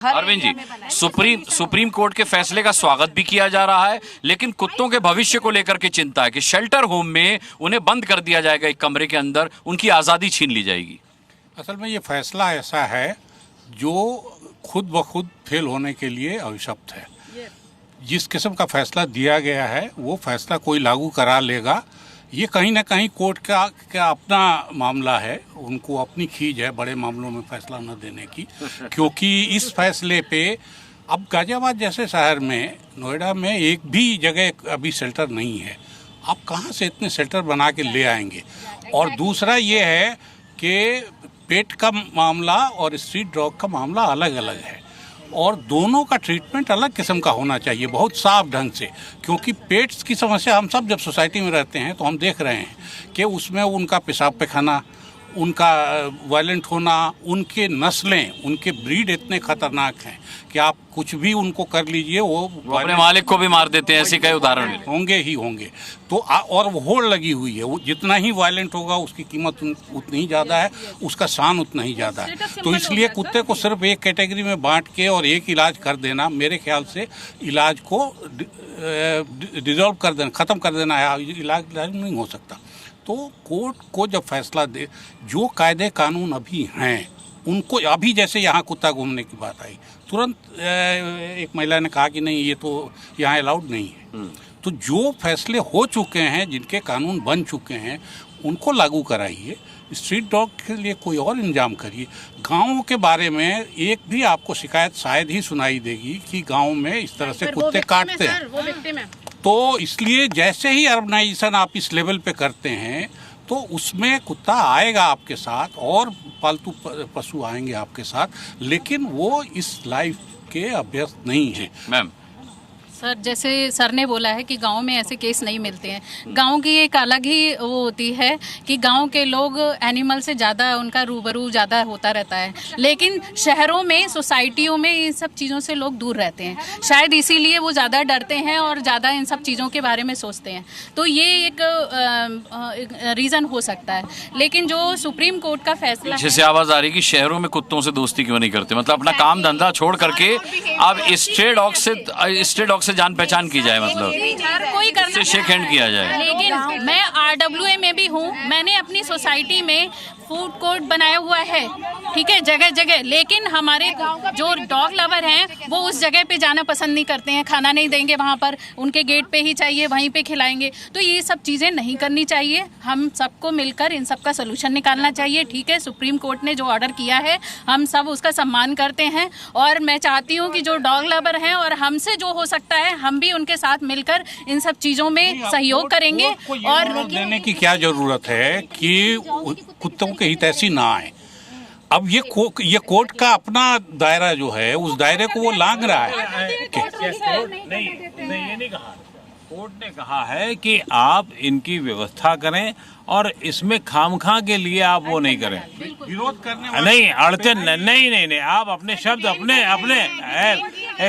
Arvind ji, supreme court के फैसले का स्वागत भी किया जा रहा है, लेकिन कुत्तों के भविष्य को लेकर के चिंता है कि शेल्टर होम में उन्हें बंद कर दिया जाएगा, एक कमरे के अंदर उनकी आज़ादी छीन ली जाएगी। असल में ये फैसला ऐसा है जो खुद ब खुद फेल होने के लिए अभिशप्त है। जिस किस्म का फैसला दिया गया है वो फैसला कोई लागू करा लेगा। ये कहीं ना कहीं कोर्ट का अपना मामला है, उनको अपनी खीज है बड़े मामलों में फैसला न देने की, क्योंकि इस फैसले पे अब गाजियाबाद जैसे शहर में, नोएडा में एक भी जगह अभी शेल्टर नहीं है। आप कहाँ से इतने शेल्टर बना के ले आएंगे? और दूसरा ये है कि पेट का मामला और स्ट्रीट डॉग का मामला अलग अलग है और दोनों का ट्रीटमेंट अलग किस्म का होना चाहिए, बहुत साफ ढंग से, क्योंकि पेट्स की समस्या हम सब जब सोसाइटी में रहते हैं तो हम देख रहे हैं कि उसमें उनका पेशाब पैखाना, उनका वायलेंट होना, उनके नस्लें, उनके ब्रीड इतने खतरनाक हैं कि आप कुछ भी उनको कर लीजिए वो अपने मालिक को भी मार देते हैं। ऐसे कई उदाहरण होंगे ही होंगे। तो और वो होड़ लगी हुई है, वो जितना ही वायलेंट होगा उसकी कीमत उतनी ही ज़्यादा है, उसका शान उतना ही ज़्यादा है। तो इसलिए कुत्ते को सिर्फ एक कैटेगरी में बांट के और एक इलाज कर देना, मेरे ख्याल से इलाज को डिजॉल्व कर देना, ख़त्म कर देना है, इलाज नहीं हो सकता। तो कोर्ट को जब फैसला दे, जो कायदे कानून अभी हैं उनको, अभी जैसे यहाँ कुत्ता घूमने की बात आई, तुरंत एक महिला ने कहा कि नहीं ये तो यहाँ अलाउड नहीं है। तो जो फैसले हो चुके हैं, जिनके कानून बन चुके हैं, उनको लागू कराइए। स्ट्रीट डॉग के लिए कोई और इंतजाम करिए। गाँवों के बारे में एक भी आपको शिकायत शायद ही सुनाई देगी कि गाँव में इस तरह से कुत्ते काटते हैं। तो इसलिए जैसे ही अर्बनाइजेशन आप इस लेवल पे करते हैं तो उसमें कुत्ता आएगा आपके साथ और पालतू पशु आएंगे आपके साथ, लेकिन वो इस लाइफ के अभ्यस्त नहीं है। मैम, सर जैसे सर ने बोला है कि गांव में ऐसे केस नहीं मिलते हैं। गांव की एक अलग ही वो होती है कि गांव के लोग एनिमल से ज़्यादा उनका रूबरू ज़्यादा होता रहता है, लेकिन शहरों में, सोसाइटियों में इन सब चीज़ों से लोग दूर रहते हैं। शायद इसीलिए वो ज़्यादा डरते हैं और ज़्यादा इन सब चीज़ों के बारे में सोचते हैं। तो ये एक रीज़न हो सकता है। लेकिन जो सुप्रीम कोर्ट का फैसला, जैसे आवाज़ आ रही कि शहरों में कुत्तों से दोस्ती क्यों नहीं करते, मतलब अपना काम धंधा छोड़ करके अब स्ट्रे डॉग से जान पहचान की जाए, मतलब कोई करना से शेक हैंड किया जाए। लेकिन मैं RWA में भी हूँ, मैंने अपनी सोसाइटी में फूड कोर्ट बनाया हुआ है, ठीक है, जगह जगह। लेकिन हमारे जो डॉग लवर हैं वो उस जगह पे जाना पसंद नहीं करते हैं, खाना नहीं देंगे वहाँ पर, उनके गेट पे ही चाहिए, वहीं पे खिलाएंगे। तो ये सब चीज़ें नहीं करनी चाहिए। हम सबको मिलकर इन सब का सोल्यूशन निकालना चाहिए, ठीक है। सुप्रीम कोर्ट ने जो ऑर्डर किया है हम सब उसका सम्मान करते हैं और मैं चाहती हूँ कि जो डॉग लवर हैं और हमसे जो हो सकता है हम भी उनके साथ मिलकर इन सब चीज़ों में सहयोग करेंगे। और देने की क्या जरूरत है कि कुत्तों के हितैषी ना आए। अब ये कोर्ट का अपना दायरा जो है, उस दायरे को वो लांघ रहा है। नहीं, ये नहीं कहा। कोर्ट ने कहा है कि आप इनकी व्यवस्था करें और इसमें खामखा के लिए आप वो नहीं करें, विरोध करने नहीं अड़चन नहीं, आप अपने शब्द अपने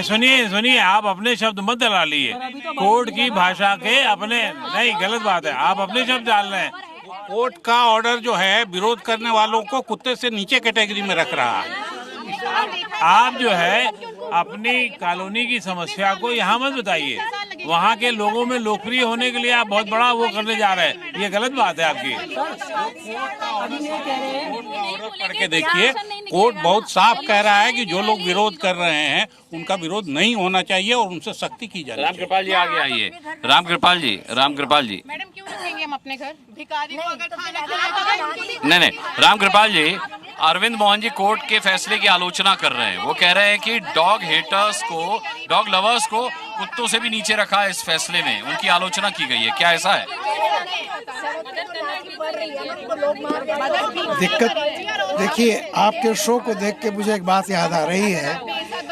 सुनिए, आप अपने शब्द मत डाल लिए। कोर्ट की भाषा के अपने, नहीं गलत बात है, आप अपने शब्द डाल रहे हैं। कोर्ट का ऑर्डर जो है विरोध करने वालों को कुत्ते से नीचे कैटेगरी में रख रहा है। आप जो है अपनी कॉलोनी की समस्या को यहाँ मत बताइए, वहाँ के लोगों में लोकप्रिय होने के लिए आप बहुत बड़ा वो करने जा रहे हैं। ये गलत बात है आपकी। पढ़ के देखिए, कोर्ट बहुत साफ कह रहा है कि जो लोग विरोध कर रहे हैं उनका विरोध नहीं होना चाहिए और उनसे सख्ती की जाए। रामकृपाल जी आगे आइए। रामकृपाल जी, मैडम क्यों रखेंगे हम अपने घर? भिखारी को अगर नहीं, रामकृपाल जी, अरविंद मोहन जी कोर्ट के फैसले की आलोचना कर रहे हैं। वो कह रहे हैं कि डॉग हेटर्स को, डॉग लवर्स को कुत्तों से भी नीचे रखा है इस फैसले में, उनकी आलोचना की गई है। क्या ऐसा है? दिक्कत देखिए, आपके शो को देख के मुझे एक बात याद आ रही है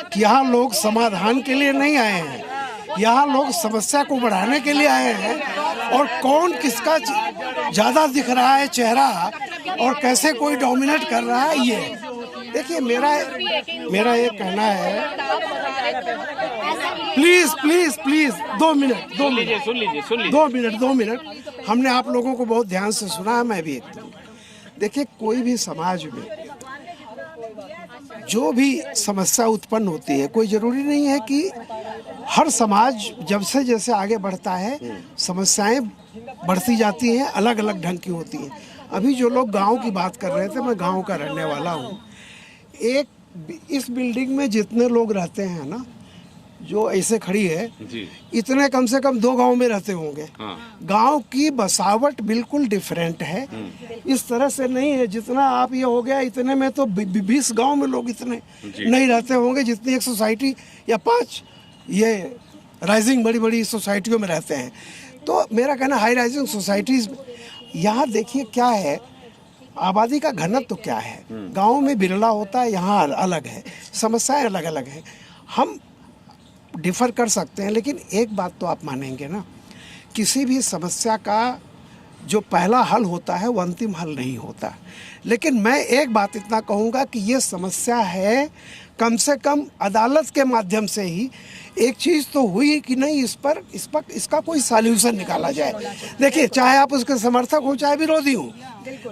कि यहाँ लोग समाधान के लिए नहीं आए हैं, यहाँ लोग समस्या को बढ़ाने के लिए आए हैं। और कौन किसका ज़्यादा दिख रहा है चेहरा और कैसे कोई डोमिनेट कर रहा है, ये देखिए। मेरा ये कहना है, प्लीज 2 मिनट, 2 मिनट। हमने आप लोगों को बहुत ध्यान से सुना है, मैं भी। देखिए, कोई भी समाज में जो भी समस्या उत्पन्न होती है, कोई ज़रूरी नहीं है कि हर समाज जब से जैसे आगे बढ़ता है समस्याएं बढ़ती जाती हैं, अलग अलग ढंग की होती हैं। अभी जो लोग गांव की बात कर रहे थे, मैं गांव का रहने वाला हूं। इस बिल्डिंग में जितने लोग रहते हैं ना, जो ऐसे खड़ी है जी, इतने कम से कम 2 गांव में रहते होंगे। गांव की बसावट बिल्कुल डिफरेंट है, इस तरह से नहीं है जितना आप ये हो गया। इतने में तो 20 गांव में लोग इतने नहीं रहते होंगे जितनी एक सोसाइटी या 5 ये राइजिंग बड़ी बड़ी सोसाइटियों में रहते हैं। तो मेरा कहना हाई राइजिंग सोसाइटीज, यहाँ देखिए क्या है, आबादी का घनत्व तो क्या है। गाँव में बिरला होता है, यहाँ अलग है, समस्याएं अलग अलग हैं। हम डिफ़र कर सकते हैं, लेकिन एक बात तो आप मानेंगे ना, किसी भी समस्या का जो पहला हल होता है वो अंतिम हल नहीं होता। लेकिन मैं एक बात इतना कहूँगा कि ये समस्या है, कम से कम अदालत के माध्यम से ही एक चीज़ तो हुई कि नहीं, इसका कोई सॉल्यूशन निकाला जाए। देखिए, चाहे आप उसके समर्थक हो चाहे विरोधी हो,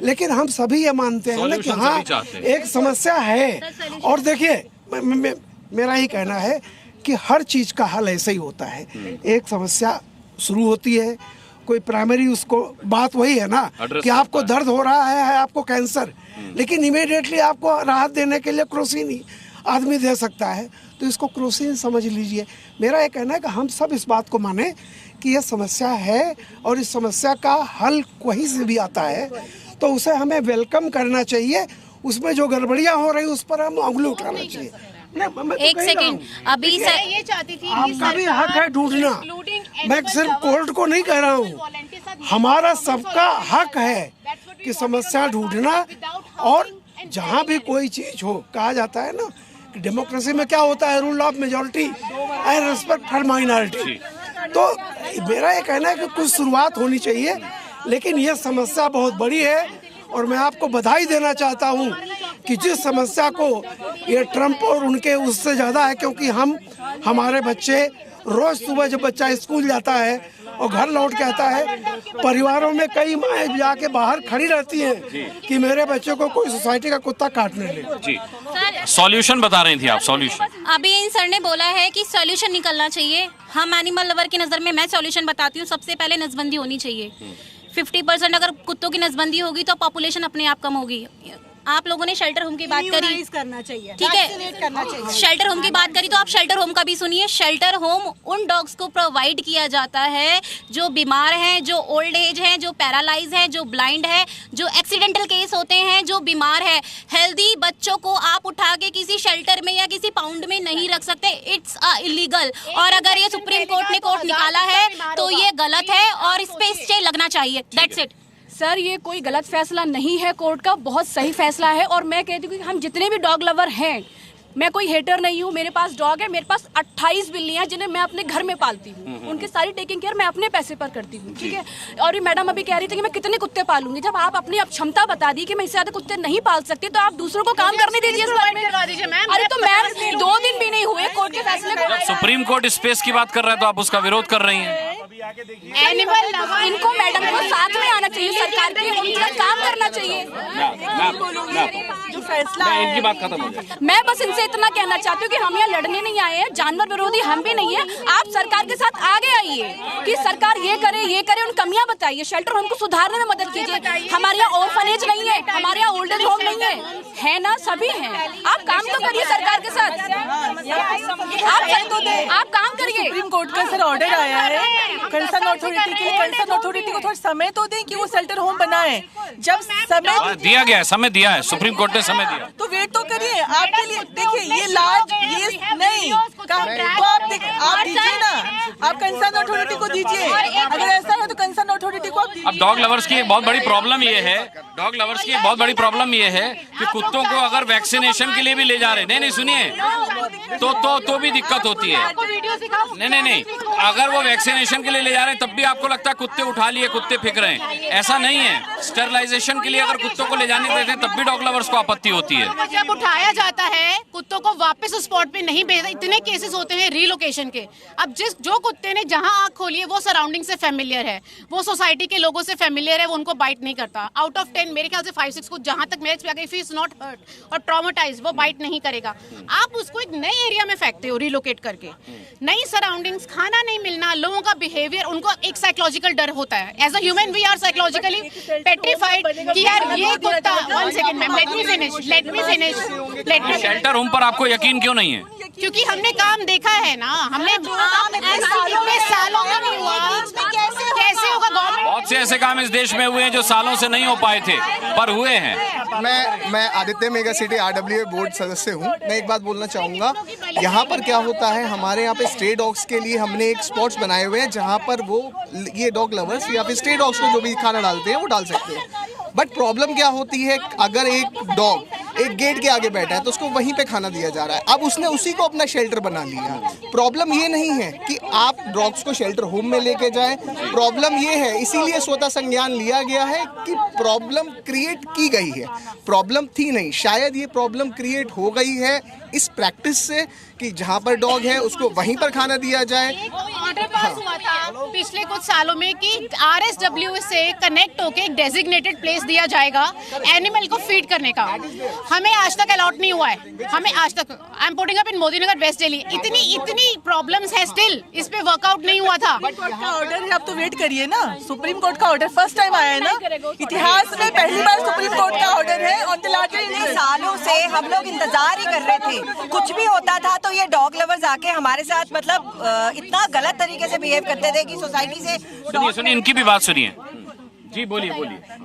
लेकिन हम सभी ये मानते हैं ना कि हाँ एक समस्या है। और देखिए, मेरा ही कहना है कि हर चीज़ का हल ऐसे ही होता है। एक समस्या शुरू होती है, कोई प्राइमरी उसको बात वही है ना कि आपको दर्द हो रहा है आपको कैंसर, लेकिन इमीडिएटली आपको राहत देने के लिए क्रोसिन आदमी दे सकता है, तो इसको क्रोसिन समझ लीजिए। मेरा ये कहना है कि हम सब इस बात को माने कि यह समस्या है और इस समस्या का हल कहीं से भी आता है तो उसे हमें वेलकम करना चाहिए। उसमें जो गड़बड़ियाँ हो रही उस पर हम उंगली उठाना चाहिए। एक सेकंड, अभी ये चाहती थी आपका भी हक है ढूंढना, मैं सिर्फ कोर्ट को नहीं कह रहा हूँ, हमारा सबका हक है कि समस्या ढूंढना। और जहाँ भी कोई चीज हो, कहा जाता है ना कि डेमोक्रेसी में क्या होता है, rule of majority and respect for minority. तो मेरा ये कहना है कि कुछ शुरुआत होनी चाहिए, लेकिन ये समस्या बहुत बड़ी है और मैं आपको बधाई देना चाहता हूँ कि जिस समस्या को ये ट्रम्प और उनके उससे ज़्यादा है, क्योंकि हमारे बच्चे रोज़ सुबह जब बच्चा स्कूल जाता है और घर लौट के आता है, परिवारों में कई माएँ जाके बाहर खड़ी रहती हैं कि मेरे बच्चे को कोई सोसाइटी का कुत्ता काटने ले। जी, सॉल्यूशन बता रही थी आप। सॉल्यूशन अभी इन सर ने बोला है कि सॉल्यूशन निकलना चाहिए। हम एनिमल लवर की नज़र में मैं सॉल्यूशन बताती हूँ। सबसे पहले नसबंदी होनी चाहिए। 50% अगर कुत्तों की नसबंदी होगी तो पॉपुलेशन अपने आप कम होगी। आप लोगों ने शेल्टर होम की बात करी, करना चाहिए, ठीक है, शेल्टर होम की बात करी तो आप शेल्टर होम का भी सुनिए। शेल्टर होम उन डॉग्स को प्रोवाइड किया जाता है जो बीमार हैं, जो ओल्ड एज हैं, जो पैरालाइज है, जो ब्लाइंड है, जो एक्सीडेंटल केस होते हैं, जो बीमार है। हेल्दी बच्चों को आप उठा के किसी शेल्टर में या किसी पाउंड में नहीं रख सकते, इट्स इलीगल। और अगर ये सुप्रीम कोर्ट ने कोर्ट निकाला है तो ये गलत है और इस पे स्टे लगना चाहिए। That's it. सर, ये कोई गलत फैसला नहीं है कोर्ट का, बहुत सही फैसला है। और मैं कहती हूँ कि हम जितने भी डॉग लवर हैं, मैं कोई हेटर नहीं हूँ, मेरे पास डॉग है, मेरे पास 28 बिल्लियाँ जिन्हें मैं अपने घर में पालती हूँ। उनकी सारी टेकिंग केयर मैं अपने पैसे पर करती हूँ, ठीक है। और ये मैडम अभी कह रही थी कि मैं कितने कुत्ते पालूंगी। जब आप अपनी क्षमता बता दी कि मैं इससे ज्यादा कुत्ते नहीं पाल सकती, तो आप दूसरों को काम करने दीजिए इस बारे में। अरे तो मैम 2 दिन भी नहीं हुए कोर्ट के फैसले को। सुप्रीम कोर्ट स्पेस की बात कर रहा है तो आप उसका विरोध कर रही हैं। एनिमल इनको मैडम को साथ में आना चाहिए, सरकार के उनका काम करना चाहिए। जो फैसला इनकी बात खत्म हो जाए। मैं बस इनसे इतना कहना चाहती हूँ कि हम यहाँ लड़ने नहीं आए हैं, जानवर विरोधी हम भी नहीं है। आप सरकार के साथ आगे आइए कि सरकार ये करे, उन कमियां बताइए, शेल्टर होम को सुधारने में मदद कीजिए। हमारे यहाँ ऑर्फनेज नहीं है, हमारे यहाँ ओल्ड एज होम नहीं है ना, सभी हैं। आप काम तो करिए सरकार के साथ, आप काम करिए। सुप्रीम कोर्ट का सर ऑर्डर आया है कंसर्न अथॉरिटी के लिए, कंसर्न अथॉरिटी को थोड़ा समय तो दें कि वो शेल्टर होम बनाए। जब समय दिया गया है, समय दिया है, सुप्रीम कोर्ट ने समय दिया, तो वेट तो करिए। आपके लिए देखिए ये लाज ये नहीं तो आप दीजिए ना, आप कंसर्न अथॉरिटी को दीजिए। अगर ऐसा है तो कंसर्न अथॉरिटी को आप दीजिए। अब डॉग लवर्स की एक बहुत बड़ी प्रॉब्लम ये है, डॉग लवर्स की एक बहुत बड़ी प्रॉब्लम ये है कि कुत्तों को अगर वैक्सीनेशन के लिए भी ले जा रहे, नहीं सुनिए, तो भी दिक्कत होती है। नहीं, अगर वो वैक्सीनेशन के लिए ले जा रहे हैं तब भी आपको लगता है कुत्ते उठा लिए, कुत्ते फेंक रहे हैं। ऐसा नहीं है। स्टरलाइजेशन के लिए अगर कुत्तों को ले जाने देते हैं तब भी डॉग लवर्स को आपत्ति होती है। जब उठाया जाता है कुत्तों को वापस उस स्पॉट पे नहीं भेजा, इतने केसेस होते हैं रीलोकेशन के। अब जो कुत्ते ने जहां आंख खोली है वो सराउंडिंग से फेमिलियर है, वो सोसाइटी के लोगों से फेमिलियर है वो उनको बाइट नहीं करता। आउट ऑफ 10 मेरे ख्याल से 5-6 को जहां तक मैच if he is not hurt और ट्रॉमेटाइज वो बाइट नहीं करेगा। आप उसको एक नए एरिया में फेंकते हो रिलोकेट करके, नई सराउंडिंग्स, खाना नहीं मिलना, लोगों का बिहेवियर, उनको एक साइकोलॉजिकल डर होता है। As a human we are psychologically petrified कि यार ये कुत्ता, 1 second ma'am, let me finish. Shelter home पर आपको यकीन क्यों नहीं है? क्योंकि हमने काम देखा है ना, हमने इतने सालों का नहीं हुआ, कैसे होगा गवर्नमेंट? बहुत से ऐसे काम इस देश में हुए हैं जो सालों से नहीं हो पाए थे पर हुए हैं। मैं Aditya mega city RWA board सदस्य हूं। मैं एक बात बोलना चाहूँगा, यहाँ पर क्या होता है, हमारे यहाँ पे स्ट्रे डॉग्स के लिए हमने एक स्पॉट्स बनाए हुए हैं जहाँ पर वो ये डॉग लवर्स या फिर स्ट्रे डॉग्स को जो भी खाना डालते हैं वो डाल सकते हैं। बट प्रॉब्लम क्या होती है, अगर एक डॉग एक गेट के आगे बैठा है तो उसको वहीं पे खाना दिया जा रहा है। अब उसने उसी को अपना शेल्टर बना लिया। प्रॉब्लम ये नहीं है कि आप डॉग्स को शेल्टर होम में लेके जाएं, प्रॉब्लम ये है, इसीलिए स्वतः संज्ञान लिया गया है कि प्रॉब्लम क्रिएट की गई है। प्रॉब्लम थी नहीं, शायद ये प्रॉब्लम क्रिएट हो गई है इस प्रैक्टिस से कि जहाँ पर डॉग है उसको वहीं पर खाना दिया जाए। ऑर्डर पास हुआ था पिछले कुछ सालों में कि RSWA से कनेक्ट होके एक डेजिग्नेटेड प्लेस दिया जाएगा एनिमल को फीड करने का। हमें आज तक अलॉट नहीं हुआ है, हमें आज तक। I am putting up in Modi Nagar west Delhi. इतनी प्रॉब्लम्स है स्टिल, इस पे वर्कआउट नहीं हुआ था। ऑर्डर है, आप तो वेट करिए ना। सुप्रीम कोर्ट का ऑर्डर फर्स्ट टाइम आया है ना, इतिहास में पहली बार सुप्रीम कोर्ट का ऑर्डर है। और सालों से हम लोग इंतजार ही कर रहे थे, कुछ भी होता था तो ये डॉग लवर्स आके हमारे साथ मतलब इतना गलत तरीके से बिहेव करते थे कि सोसाइटी से। सुनिए इनकी भी बात सुनिए। जी बोलिए।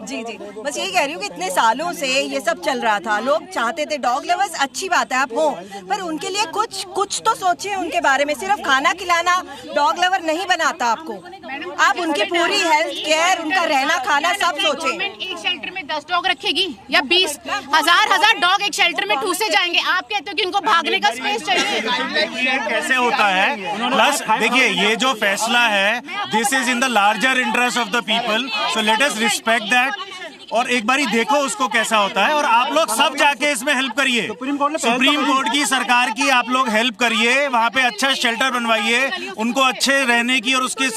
जी बस यही कह रही हूँ कि इतने सालों से ये सब चल रहा था, लोग चाहते थे डॉग लवर्स, अच्छी बात है आप हो, पर उनके लिए कुछ तो सोचिए उनके बारे में। सिर्फ खाना खिलाना डॉग लवर नहीं बनाता आपको, आप उनकी पूरी हेल्थ केयर, उनका रहना खाना सब सोचें। एक शेल्टर में 10 डॉग रखेगी या 20 हजार डॉग एक शेल्टर में ठूसे जाएंगे। आप कहते हो कि उनको भागने का स्पेस चाहिए। कैसे होता है? प्लस देखिए, ये जो फैसला है this is in the larger interest of the people, so let us respect that. और एक बारी देखो उसको कैसा होता है, और आप लोग सब जाके इसमें हेल्प करिए। सुप्रीम कोर्ट की, सरकार की आप लोग हेल्प करिए, वहाँ पे अच्छा शेल्टर बनवाइए, उनको अच्छे रहने की और उसकी